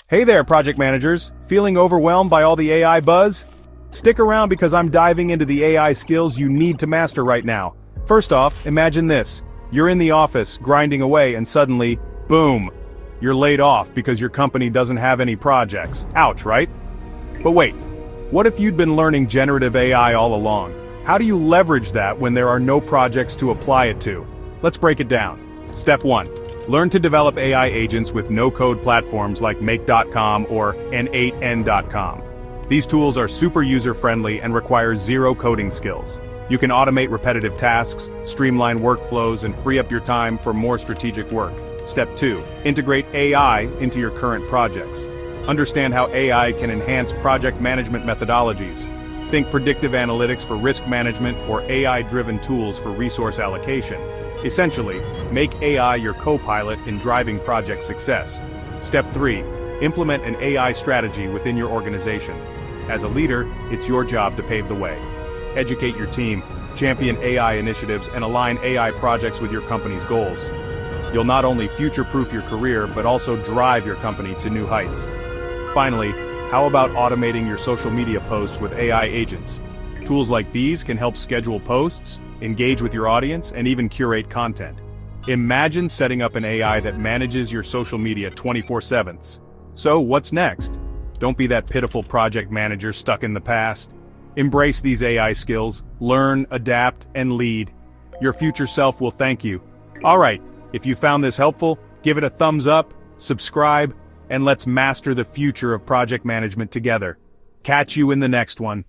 Hey there, project managers. Feeling overwhelmed by all the AI buzz? Stick around because I'm diving into the AI skills you need to master right now. First off, imagine this. You're in the office, grinding away, and suddenly, boom! You're laid off because your company doesn't have any projects. Ouch, right? But wait, what if you'd been learning generative AI all along? How do you leverage that when there are no projects to apply it to? Let's break it down. Step 1. Learn to develop AI agents with no-code platforms like Make.com or N8N.com. These tools are super user-friendly and require zero coding skills. You can automate repetitive tasks, streamline workflows, and free up your time for more strategic work. Step 2. Integrate AI into your current projects. Understand how AI can enhance project management methodologies. Think predictive analytics for risk management or AI-driven tools for resource allocation. Essentially, make AI your co-pilot in driving project success. Step 3. Implement an AI strategy within your organization. As a leader, it's your job to pave the way. Educate your team, champion AI initiatives, and align AI projects with your company's goals. You'll not only future-proof your career, but also drive your company to new heights. Finally, how about automating your social media posts with AI agents? Tools like these can help schedule posts, engage with your audience, and even curate content. Imagine setting up an AI that manages your social media 24/7. So, what's next? Don't be that pitiful project manager stuck in the past. Embrace these AI skills, learn, adapt, and lead. Your future self will thank you. Alright, if you found this helpful, give it a thumbs up, subscribe, and let's master the future of project management together. Catch you in the next one.